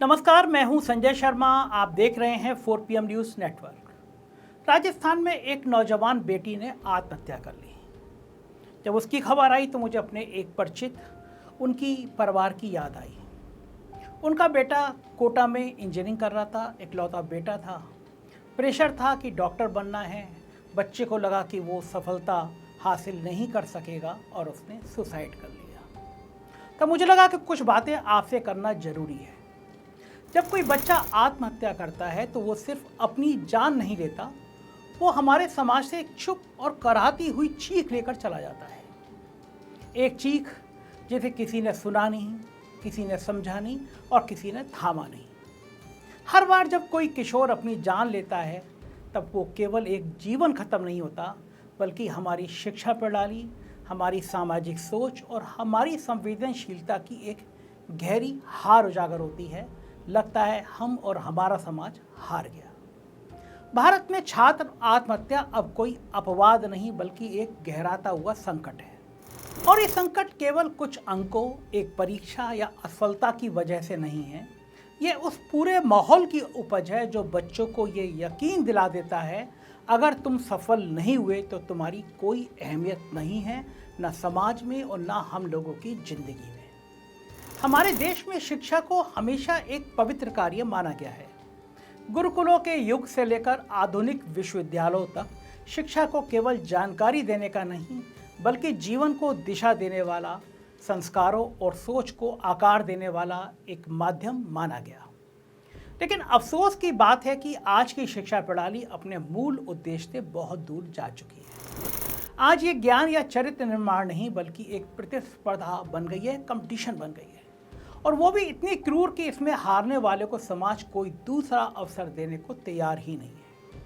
नमस्कार, मैं हूं संजय शर्मा। आप देख रहे हैं 4PM न्यूज़ नेटवर्क। राजस्थान में एक नौजवान बेटी ने आत्महत्या कर ली। जब उसकी खबर आई तो मुझे अपने एक परिचित उनकी परिवार की याद आई। उनका बेटा कोटा में इंजीनियरिंग कर रहा था, इकलौता बेटा था। प्रेशर था कि डॉक्टर बनना है। बच्चे को लगा कि वो सफलता हासिल नहीं कर सकेगा और उसने सुसाइड कर लिया। तब मुझे लगा कि कुछ बातें आपसे करना ज़रूरी है। जब कोई बच्चा आत्महत्या करता है तो वो सिर्फ अपनी जान नहीं लेता, वो हमारे समाज से एक चुप और कराहती हुई चीख लेकर चला जाता है। एक चीख जिसे किसी ने सुना नहीं, किसी ने समझा नहीं और किसी ने थामा नहीं। हर बार जब कोई किशोर अपनी जान लेता है तब वो केवल एक जीवन खत्म नहीं होता, बल्कि हमारी शिक्षा प्रणाली, हमारी सामाजिक सोच और हमारी संवेदनशीलता की एक गहरी हार उजागर होती है। लगता है हम और हमारा समाज हार गया। भारत में छात्र आत्महत्या अब कोई अपवाद नहीं, बल्कि एक गहराता हुआ संकट है। और ये संकट केवल कुछ अंकों, एक परीक्षा या असफलता की वजह से नहीं है। ये उस पूरे माहौल की उपज है जो बच्चों को ये यकीन दिला देता है, अगर तुम सफल नहीं हुए तो तुम्हारी कोई अहमियत नहीं है, न समाज में और न हम लोगों की जिंदगी में। हमारे देश में शिक्षा को हमेशा एक पवित्र कार्य माना गया है। गुरुकुलों के युग से लेकर आधुनिक विश्वविद्यालयों तक शिक्षा को केवल जानकारी देने का नहीं, बल्कि जीवन को दिशा देने वाला, संस्कारों और सोच को आकार देने वाला एक माध्यम माना गया। लेकिन अफसोस की बात है कि आज की शिक्षा प्रणाली अपने मूल उद्देश्य से बहुत दूर जा चुकी है। आज ये ज्ञान या चरित्र निर्माण नहीं, बल्कि एक प्रतिस्पर्धा बन गई है, कंपटीशन बन गई है। और वो भी इतनी क्रूर कि इसमें हारने वाले को समाज कोई दूसरा अवसर देने को तैयार ही नहीं है।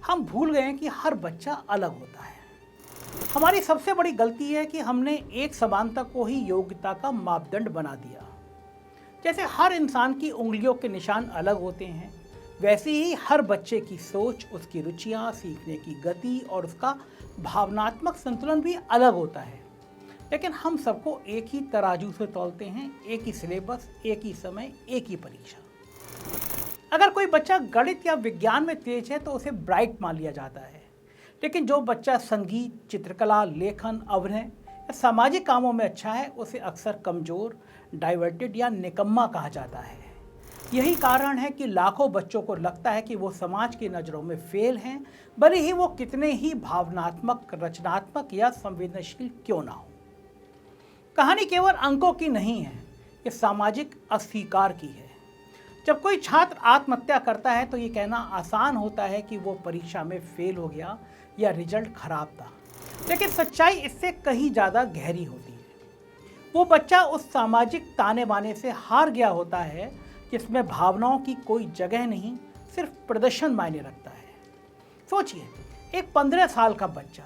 हम भूल गए हैं कि हर बच्चा अलग होता है। हमारी सबसे बड़ी गलती है कि हमने एक समानता को ही योग्यता का मापदंड बना दिया। जैसे हर इंसान की उंगलियों के निशान अलग होते हैं, वैसे ही हर बच्चे की सोच, उसकी रुचियां, सीखने की गति और उसका भावनात्मक संतुलन भी अलग होता है। लेकिन हम सबको एक ही तराजू से तौलते हैं, एक ही सिलेबस, एक ही समय, एक ही परीक्षा। अगर कोई बच्चा गणित या विज्ञान में तेज है तो उसे ब्राइट मान लिया जाता है, लेकिन जो बच्चा संगीत, चित्रकला, लेखन, अभिनय या सामाजिक कामों में अच्छा है उसे अक्सर कमजोर, डाइवर्टेड या निकम्मा कहा जाता है। यही कारण है कि लाखों बच्चों को लगता है कि वो समाज की नज़रों में फेल हैं, भले ही वो कितने ही भावनात्मक, रचनात्मक या संवेदनशील क्यों ना हो। कहानी केवल अंकों की नहीं है, ये सामाजिक अस्वीकार की है। जब कोई छात्र आत्महत्या करता है तो ये कहना आसान होता है कि वो परीक्षा में फेल हो गया या रिजल्ट खराब था, लेकिन सच्चाई इससे कहीं ज़्यादा गहरी होती है। वो बच्चा उस सामाजिक ताने बाने से हार गया होता है जिसमें भावनाओं की कोई जगह नहीं, सिर्फ प्रदर्शन मायने रखता है। सोचिए, एक 15 साल का बच्चा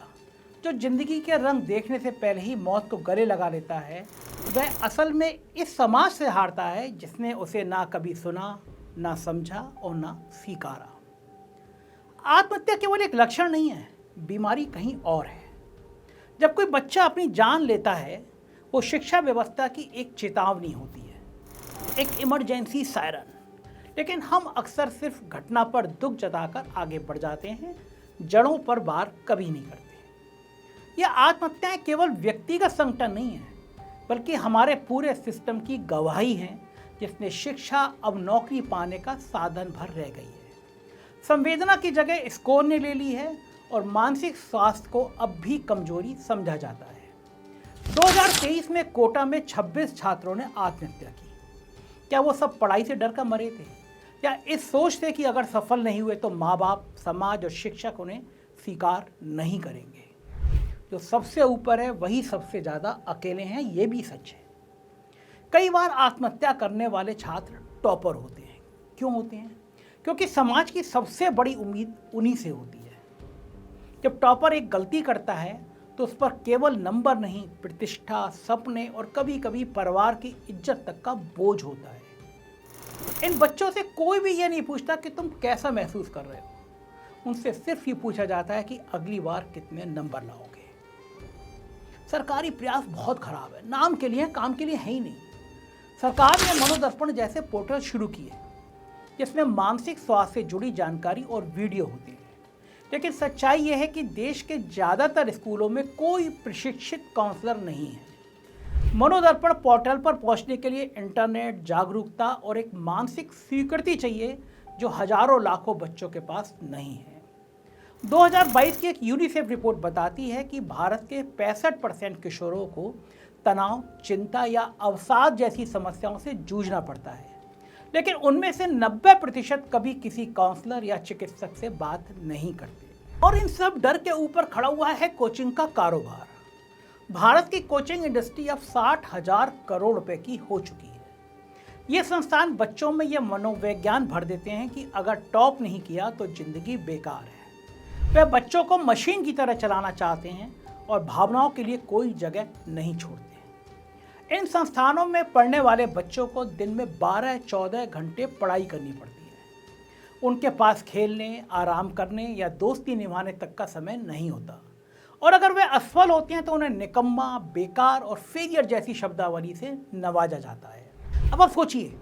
जो जिंदगी के रंग देखने से पहले ही मौत को गले लगा लेता है, वह असल में इस समाज से हारता है जिसने उसे ना कभी सुना, ना समझा और ना स्वीकारा। आत्महत्या केवल एक लक्षण नहीं है, बीमारी कहीं और है। जब कोई बच्चा अपनी जान लेता है, वो शिक्षा व्यवस्था की एक चेतावनी होती है, एक इमरजेंसी सायरन। लेकिन हम अक्सर सिर्फ घटना पर दुख जताकर आगे बढ़ जाते हैं, जड़ों पर वार कभी नहीं करते। यह आत्महत्याएं केवल व्यक्तिगत संकट नहीं है, बल्कि हमारे पूरे सिस्टम की गवाही है, जिसने शिक्षा अब नौकरी पाने का साधन भर रह गई है। संवेदना की जगह स्कोर ने ले ली है और मानसिक स्वास्थ्य को अब भी कमजोरी समझा जाता है। 2023 में कोटा में 26 छात्रों ने आत्महत्या की। क्या वो सब पढ़ाई से डर कर मरे थे, या इस सोच से कि अगर सफल नहीं हुए तो माँ बाप, समाज और शिक्षक उन्हें स्वीकार नहीं करेंगे? जो सबसे ऊपर है वही सबसे ज़्यादा अकेले हैं, ये भी सच है। कई बार आत्महत्या करने वाले छात्र टॉपर होते हैं। क्यों होते हैं? क्योंकि समाज की सबसे बड़ी उम्मीद उन्हीं से होती है। जब टॉपर एक गलती करता है तो उस पर केवल नंबर नहीं, प्रतिष्ठा, सपने और कभी कभी परिवार की इज्जत तक का बोझ होता है। इन बच्चों से कोई भी ये नहीं पूछता कि तुम कैसा महसूस कर रहे हो। उनसे सिर्फ ये पूछा जाता है कि अगली बार कितने नंबर लाओगे। सरकारी प्रयास बहुत खराब है, नाम के लिए, काम के लिए है ही नहीं। सरकार ने मनोदर्पण जैसे पोर्टल शुरू किए जिसमें मानसिक स्वास्थ्य से जुड़ी जानकारी और वीडियो होती है, लेकिन सच्चाई यह है कि देश के ज़्यादातर स्कूलों में कोई प्रशिक्षित काउंसलर नहीं है। मनोदर्पण पोर्टल पर पहुंचने के लिए इंटरनेट, जागरूकता और एक मानसिक स्वीकृति चाहिए जो हजारों लाखों बच्चों के पास नहीं है। 2022 की एक यूनिसेफ रिपोर्ट बताती है कि भारत के 65% किशोरों को तनाव, चिंता या अवसाद जैसी समस्याओं से जूझना पड़ता है, लेकिन उनमें से 90% कभी किसी काउंसलर या चिकित्सक से बात नहीं करते। और इन सब डर के ऊपर खड़ा हुआ है कोचिंग का कारोबार। भारत की कोचिंग इंडस्ट्री अब 60,000 करोड़ रुपए की हो चुकी है। ये संस्थान बच्चों में यह मनोविज्ञान भर देते हैं कि अगर टॉप नहीं किया तो जिंदगी बेकार है। वे बच्चों को मशीन की तरह चलाना चाहते हैं और भावनाओं के लिए कोई जगह नहीं छोड़ते। इन संस्थानों में पढ़ने वाले बच्चों को दिन में 12-14 घंटे पढ़ाई करनी पड़ती है। उनके पास खेलने, आराम करने या दोस्ती निभाने तक का समय नहीं होता, और अगर वे असफल होते हैं तो उन्हें निकम्मा, बेकार और फेलियर जैसी शब्दावली से नवाजा जाता है। अब आप सोचिए,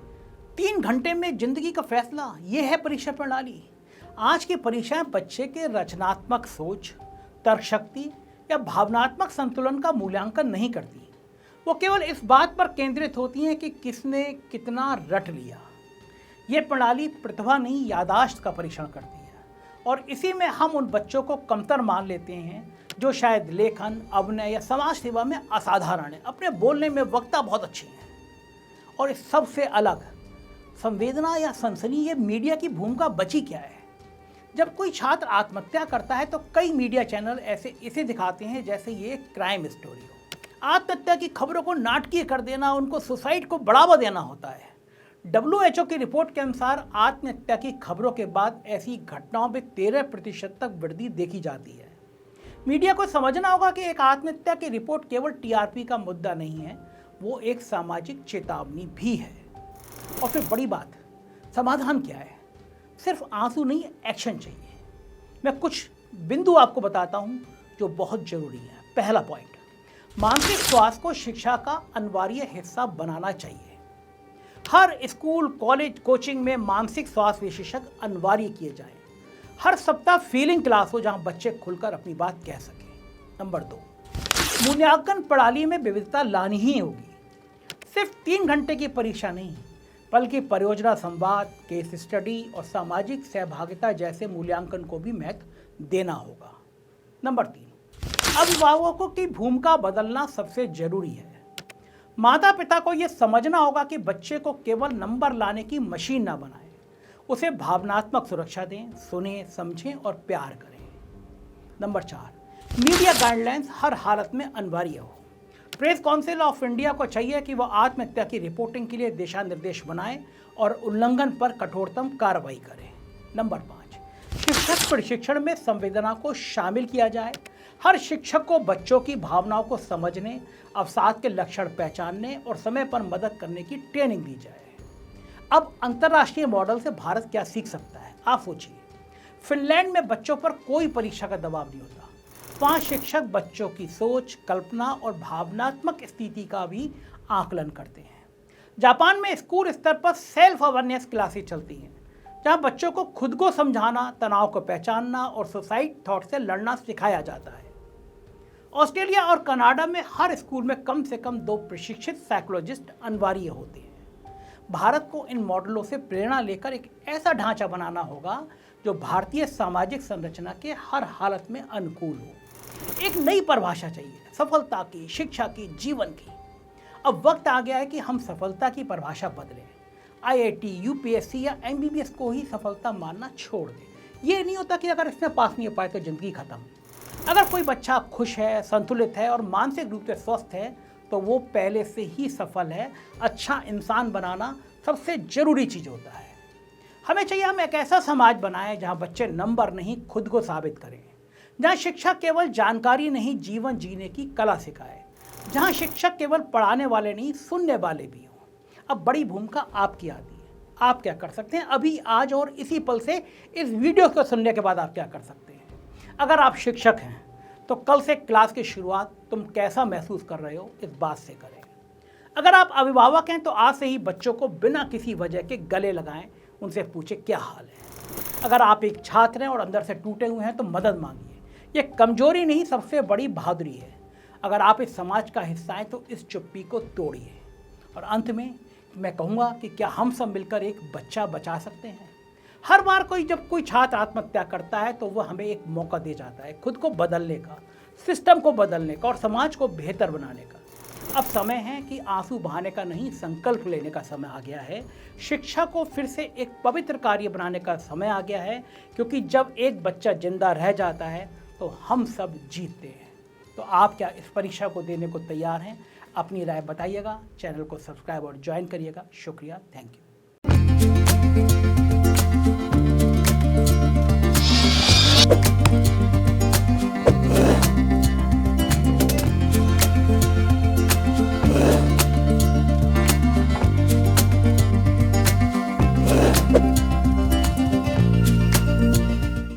3 घंटे में जिंदगी का फैसला, ये है परीक्षा प्रणाली। आज की परीक्षाएं बच्चे के रचनात्मक सोच, तर्क शक्ति या भावनात्मक संतुलन का मूल्यांकन नहीं करती। वो केवल इस बात पर केंद्रित होती हैं कि किसने कितना रट लिया। ये प्रणाली प्रतिभा नहीं, यादाश्त का परीक्षण करती है, और इसी में हम उन बच्चों को कमतर मान लेते हैं जो शायद लेखन, अभिनय या समाज सेवा में असाधारण है, अपने बोलने में वक्ता बहुत अच्छी हैं। और इस सबसे अलग संवेदना या सनसनी, ये मीडिया की भूमिका बची क्या है? जब कोई छात्र आत्महत्या करता है तो कई मीडिया चैनल ऐसे इसे दिखाते हैं जैसे ये क्राइम स्टोरी हो। आत्महत्या की खबरों को नाटकीय कर देना, उनको सुसाइड को बढ़ावा देना होता है। WHO की रिपोर्ट के अनुसार आत्महत्या की खबरों के बाद ऐसी घटनाओं में 13% तक वृद्धि देखी जाती है। मीडिया को समझना होगा कि एक आत्महत्या की रिपोर्ट केवल TRP का मुद्दा नहीं है, वो एक सामाजिक चेतावनी भी है। और फिर बड़ी बात, समाधान क्या है? सिर्फ आंसू नहीं, एक्शन चाहिए। मैं कुछ बिंदु आपको बताता हूं जो बहुत जरूरी है। पहला पॉइंट, मानसिक स्वास्थ्य को शिक्षा का अनिवार्य हिस्सा बनाना चाहिए। हर स्कूल, कॉलेज, कोचिंग में मानसिक स्वास्थ्य विशेषज्ञ अनिवार्य किए जाएं। हर सप्ताह फीलिंग क्लास हो जहां बच्चे खुलकर अपनी बात कह सकें। नंबर 2, मूल्यांकन प्रणाली में विविधता लानी ही होगी। सिर्फ 3 घंटे की परीक्षा नहीं, बल्कि परियोजना संवाद, केस स्टडी और सामाजिक सहभागिता जैसे मूल्यांकन को भी महत्व देना होगा। नंबर 3, अभिभावकों की भूमिका बदलना सबसे जरूरी है। माता पिता को यह समझना होगा कि बच्चे को केवल नंबर लाने की मशीन ना बनाएं, उसे भावनात्मक सुरक्षा दें, सुने, समझें और प्यार करें। नंबर 4, मीडिया गाइडलाइंस हर हालत में अनिवार्य हो। प्रेस काउंसिल ऑफ इंडिया को चाहिए कि वह आत्महत्या की रिपोर्टिंग के लिए दिशा निर्देश बनाए और उल्लंघन पर कठोरतम कार्रवाई करे। नंबर 5, शिक्षक प्रशिक्षण में संवेदना को शामिल किया जाए। हर शिक्षक को बच्चों की भावनाओं को समझने, अवसाद के लक्षण पहचानने और समय पर मदद करने की ट्रेनिंग दी जाए। अब अंतर्राष्ट्रीय मॉडल से भारत क्या सीख सकता है? आप सोचिए, फिनलैंड में बच्चों पर कोई परीक्षा का दबाव नहीं होता। वहाँ शिक्षक बच्चों की सोच, कल्पना और भावनात्मक स्थिति का भी आकलन करते हैं। जापान में स्कूल स्तर पर सेल्फ अवेयरनेस क्लासेस चलती हैं, जहाँ बच्चों को खुद को समझाना, तनाव को पहचानना और सुसाइड थॉट से लड़ना सिखाया जाता है। ऑस्ट्रेलिया और कनाडा में हर स्कूल में कम से कम 2 प्रशिक्षित साइकोलॉजिस्ट अनिवार्य होते हैं। भारत को इन मॉडलों से प्रेरणा लेकर एक ऐसा ढांचा बनाना होगा जो भारतीय सामाजिक संरचना के हर हालत में अनुकूल हो। एक नई परिभाषा चाहिए सफलता की, शिक्षा की, जीवन की। अब वक्त आ गया है कि हम सफलता की परिभाषा बदलें। IIT, UPSC या MBBS को ही सफलता मानना छोड़ दें। ये नहीं होता कि अगर इसमें पास नहीं हो पाए तो जिंदगी खत्म। अगर कोई बच्चा खुश है, संतुलित है और मानसिक रूप से स्वस्थ है तो वो पहले से ही सफल है। अच्छा इंसान बनाना सबसे जरूरी चीज़ होता है। हमें चाहिए हम एक ऐसा समाज बनाएं जहाँ बच्चे नंबर नहीं, खुद को साबित करें। जहाँ शिक्षा केवल जानकारी नहीं, जीवन जीने की कला सिखाए। जहाँ शिक्षक केवल पढ़ाने वाले नहीं, सुनने वाले भी हों। अब बड़ी भूमिका आपकी आती है। आप क्या कर सकते हैं अभी, आज और इसी पल से? इस वीडियो को सुनने के बाद आप क्या कर सकते हैं? अगर आप शिक्षक हैं तो कल से क्लास की शुरुआत तुम कैसा महसूस कर रहे हो इस बात से करें। अगर आप अभिभावक हैं तो आज से ही बच्चों को बिना किसी वजह के गले लगाएं, उनसे पूछे क्या हाल है। अगर आप एक छात्र हैं और अंदर से टूटे हुए हैं तो मदद मांगिए। ये कमजोरी नहीं, सबसे बड़ी बहादुरी है। अगर आप इस समाज का हिस्सा हैं तो इस चुप्पी को तोड़िए। और अंत में मैं कहूँगा कि क्या हम सब मिलकर एक बच्चा बचा सकते हैं? हर बार जब कोई छात्र आत्महत्या करता है तो वह हमें एक मौका दे जाता है खुद को बदलने का, सिस्टम को बदलने का और समाज को बेहतर बनाने का। अब समय है कि आंसू बहाने का नहीं, संकल्प लेने का समय आ गया है। शिक्षा को फिर से एक पवित्र कार्य बनाने का समय आ गया है, क्योंकि जब एक बच्चा जिंदा रह जाता है तो हम सब जीतते हैं। तो आप क्या इस परीक्षा को देने को तैयार हैं? अपनी राय बताइएगा। चैनल को सब्सक्राइब और ज्वाइन करिएगा। शुक्रिया, थैंक यू।